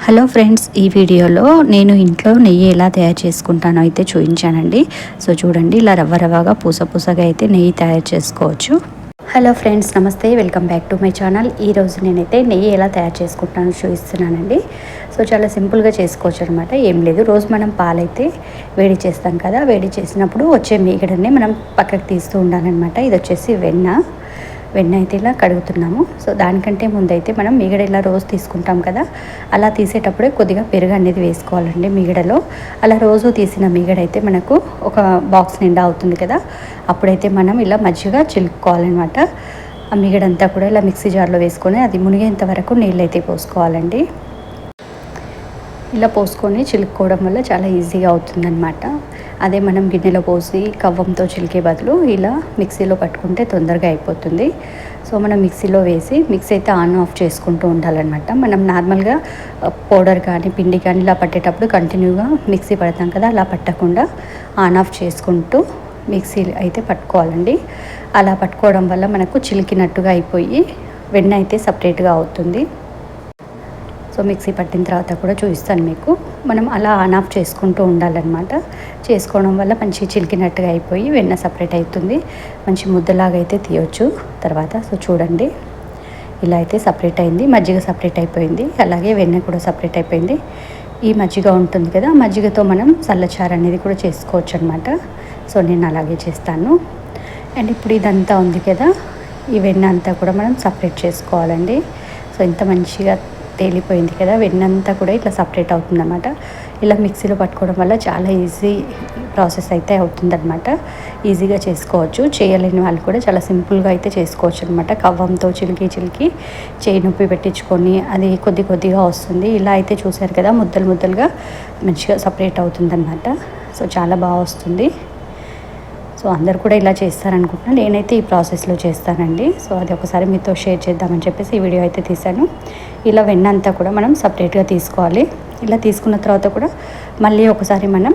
Hello friends, ఈ వీడియోలో నేను ఇంట్లో నెయ్యి ఎలా తయారు చేసుకుంటానో అయితే చూపించానండి. సో చూడండి, ఇలా రవ్వ రవ్వగా పూసగా అయితే నెయ్యి తయారు చేసుకోవచ్చు. హలో ఫ్రెండ్స్, నమస్తే, welcome back to my channel. ఈరోజు నేనైతే నెయ్యి ఎలా తయారు చేసుకుంటానో చూపిస్తున్నానండి. సో చాలా సింపుల్గా చేసుకోవచ్చు అనమాట. ఏం లేదు, రోజు మనం పాలైతే వేడి చేస్తాం కదా, వేడి చేసినప్పుడు వచ్చే మీగడని మనం పక్కకు తీస్తూ ఉండాలన్నమాట. ఇది వచ్చేసి వెన్న అయితే ఇలా కడుగుతున్నాము. సో దానికంటే ముందైతే మనం మీగడ ఇలా రోజు తీసుకుంటాం కదా, అలా తీసేటప్పుడే కొద్దిగా పెరుగు అనేది వేసుకోవాలండి మీగడలో. అలా రోజు తీసిన మీగడ అయితే మనకు ఒక బాక్స్ నిండా అవుతుంది కదా, అప్పుడైతే మనం ఇలా మజ్జిగ చిలుక్కోవాలన్నమాట. ఆ మీగడంతా కూడా ఇలా మిక్సీ జార్లో వేసుకొని అది మునిగేంత వరకు నీళ్ళు అయితే పోసుకోవాలండి. ఇలా పోసుకొని చిలుక్కోవడం వల్ల చాలా ఈజీగా అవుతుందన్నమాట. అదే మనం గిన్నెలో పోసి కవ్వంతో చిలికే బదులు ఇలా మిక్సీలో పట్టుకుంటే తొందరగా అయిపోతుంది. సో మనం మిక్సీలో వేసి మిక్సీ అయితే ఆన్ ఆఫ్ చేసుకుంటూ ఉండాలన్నమాట. మనం నార్మల్గా పౌడర్ కానీ పిండి కానీ ఇలా పట్టేటప్పుడు కంటిన్యూగా మిక్సీ పడతాం కదా, అలా పట్టకుండా ఆన్ ఆఫ్ చేసుకుంటూ మిక్సీ అయితే పట్టుకోవాలండి. అలా పట్టుకోవడం వల్ల మనకు చిలికినట్టుగా అయిపోయి వెన్న అయితే సపరేట్గా అవుతుంది. సో మిక్సీ పట్టిన తర్వాత కూడా చూపిస్తాను మీకు. మనం అలా ఆన్ ఆఫ్ చేసుకుంటూ ఉండాలన్నమాట. చేసుకోవడం వల్ల మంచి చిలికినట్టుగా అయిపోయి వెన్న సపరేట్ అవుతుంది. మంచి ముద్దలాగా అయితే తీయొచ్చు తర్వాత. సో చూడండి, ఇలా అయితే సపరేట్ అయింది. మజ్జిగ సపరేట్ అయిపోయింది, అలాగే వెన్న కూడా సపరేట్ అయిపోయింది. ఈ మజ్జిగ ఉంటుంది కదా, మజ్జిగతో మనం చల్లచారు అనేది కూడా చేసుకోవచ్చు అనమాట. సో నేను అలాగే చేస్తాను. అండ్ ఇప్పుడు ఇదంతా ఉంది కదా, ఈ వెన్న అంతా కూడా మనం సపరేట్ చేసుకోవాలండి. సో ఇంత మంచిగా తేలిపోయింది కదా, వెన్నంతా కూడా ఇట్లా సపరేట్ అవుతుందన్నమాట. ఇలా మిక్సీలో పట్టుకోవడం వల్ల చాలా ఈజీ ప్రాసెస్ అయితే అవుతుందన్నమాట. ఈజీగా చేసుకోవచ్చు. చేయలేని వాళ్ళు కూడా చాలా సింపుల్గా అయితే చేసుకోవచ్చు అనమాట. కవ్వంతో చిలికి చేయి నొప్పి పెట్టించుకొని అది కొద్దిగా వస్తుంది. ఇలా అయితే చూసారు కదా, ముద్దలుగా మంచిగా సపరేట్ అవుతుందన్నమాట. సో చాలా బాగా వస్తుంది. సో అందరు కూడా ఇలా చేస్తారనుకుంటున్నాను. నేనైతే ఈ ప్రాసెస్లో చేస్తానండి. సో అది ఒకసారి మీతో షేర్ చేద్దామని చెప్పేసి ఈ వీడియో అయితే తీశాను. ఇలా వెన్న అంతా కూడా మనం సపరేట్గా తీసుకోవాలి. ఇలా తీసుకున్న తర్వాత కూడా మళ్ళీ ఒకసారి మనం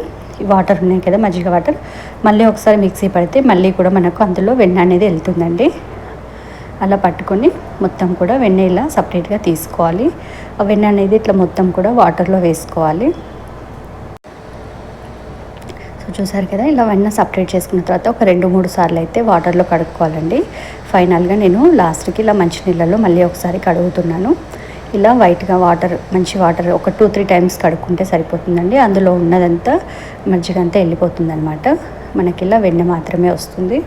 వాటర్ ఉన్నాయి కదా, మజ్జిగ వాటర్, మళ్ళీ ఒకసారి మిక్సీ పడితే మళ్ళీ కూడా మనకు అందులో వెన్న అనేది వెళ్తుందండి. అలా పట్టుకొని మొత్తం కూడా వెన్న ఇలా సపరేట్గా తీసుకోవాలి. ఆ వెన్న అనేది ఇట్లా మొత్తం కూడా వాటర్లో వేసుకోవాలి. చూసారు కదా, ఇలా వెన్న సపరేట్ చేసుకున్న తర్వాత ఒక 2-3 సార్లు అయితే వాటర్లో కడుక్కోవాలండి. ఫైనల్గా నేను లాస్ట్కి ఇలా మంచినీళ్ళలో మళ్ళీ ఒకసారి కడుగుతున్నాను. ఇలా వైట్గా మంచి వాటర్ ఒక 2-3 టైమ్స్ కడుక్కుంటే సరిపోతుందండి. అందులో ఉన్నదంతా మజ్జిగంతా వెళ్ళిపోతుంది అనమాట. మనకి ఇలా వెన్న మాత్రమే వస్తుంది.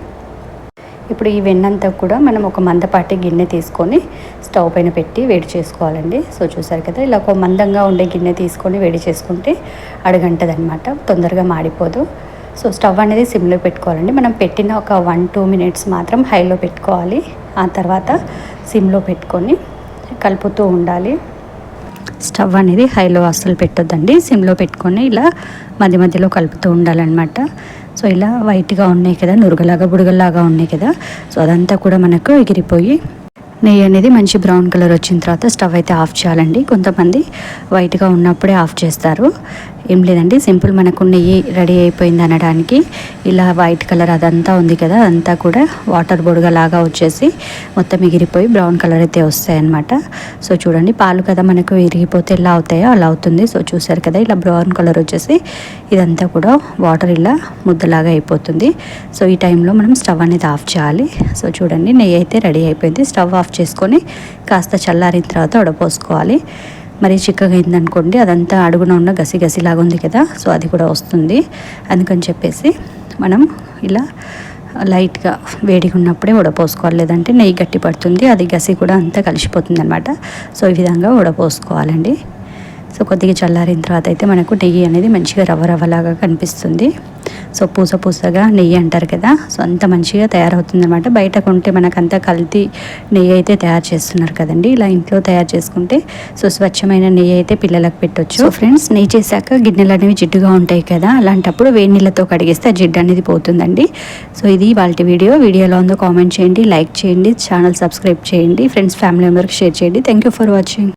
ఇప్పుడు ఈ వెన్నంతా కూడా మనం ఒక మందపాటి గిన్నె తీసుకొని స్టవ్ పైన పెట్టి వేడి చేసుకోవాలండి. సో చూసారు కదా, ఇలా ఒక మందంగా ఉండే గిన్నె తీసుకొని వేడి చేసుకుంటే అడుగంటదనమాట, తొందరగా మాడిపోదు. సో స్టవ్ అనేది సిమ్లో పెట్టుకోవాలండి. మనం పెట్టిన ఒక 1-2 మినిట్స్ మాత్రం హైలో పెట్టుకోవాలి. ఆ తర్వాత సిమ్లో పెట్టుకొని కలుపుతూ ఉండాలి. స్టవ్ అనేది హైలో అస్సలు పెట్టొద్దండి, సిమ్లో పెట్టుకొని ఇలా మధ్యలో కలుపుతూ ఉండాలన్నమాట. సో ఇలా వైట్గా ఉన్నాయి కదా, నురుగులాగా బుడగల్లాగా ఉన్నాయి కదా, సో అదంతా కూడా మనకు ఎగిరిపోయి నెయ్యి అనేది మంచి బ్రౌన్ కలర్ వచ్చిన తర్వాత స్టవ్ అయితే ఆఫ్ చేయాలండి. కొంతమంది వైట్గా ఉన్నప్పుడే ఆఫ్ చేస్తారు. ఏం లేదండి, సింపుల్ మనకు నెయ్యి రెడీ అయిపోయింది అనడానికి ఇలా వైట్ కలర్ అదంతా ఉంది కదా, అదంతా కూడా వాటర్ బొడుగలాగా వచ్చేసి మొత్తం ఎగిరిపోయి బ్రౌన్ కలర్ అయితే వస్తాయన్నమాట. సో చూడండి, పాలు కదా మనకు విరిగిపోతే ఎలా అవుతాయో అలా అవుతుంది. సో చూసారు కదా, ఇలా బ్రౌన్ కలర్ వచ్చేసి ఇదంతా కూడా వాటర్ ఇలా ముద్దలాగా అయిపోతుంది. సో ఈ టైంలో మనం స్టవ్ అనేది ఆఫ్ చేయాలి. సో చూడండి, నెయ్యి అయితే రెడీ అయిపోయింది. స్టవ్ ఆఫ్ చేసుకొని కాస్త చల్లారిన తర్వాత వడపోసుకోవాలి. మరి చిక్కగా అయిందనుకోండి, అదంతా అడుగున ఉన్న గసిలాగా ఉంది కదా, సో అది కూడా వస్తుంది. అందుకని చెప్పేసి మనం ఇలా లైట్గా వేడిగా ఉన్నప్పుడే వడపోసుకోవాలి, లేదంటే నెయ్యి గట్టి పడుతుంది, అది గసి కూడా అంతా కలిసిపోతుంది అనమాట. సో ఈ విధంగా వడపోసుకోవాలండి. సో కొద్దిగా చల్లారిన తర్వాత అయితే మనకు నెయ్యి అనేది మంచిగా రవ్వలాగా కనిపిస్తుంది. సో పూసగా నెయ్యి అంటారు కదా, సో అంత మంచిగా తయారవుతుంది అనమాట. బయట కొంటే మనకంతా కల్తీ నెయ్యి అయితే తయారు చేస్తున్నారు కదండి. ఇలా ఇంట్లో తయారు చేసుకుంటే సో స్వచ్ఛమైన నెయ్యి అయితే పిల్లలకు పెట్టొచ్చు. సో ఫ్రెండ్స్, నెయ్యి చేశాక గిన్నెలు అనేవి జిడ్డుగా ఉంటాయి కదా, అలాంటప్పుడు వేడి నీళ్ళతో కడిగేస్తే ఆ జిడ్డు అనేది పోతుందండి. సో ఇది వాళ్ళ వీడియోలో ఉందో కామెంట్ చేయండి, లైక్ చేయండి, ఛానల్ సబ్స్క్రైబ్ చేయండి, ఫ్రెండ్స్ ఫ్యామిలీ మెంబర్కి షేర్ చేయండి. Thank you for watching.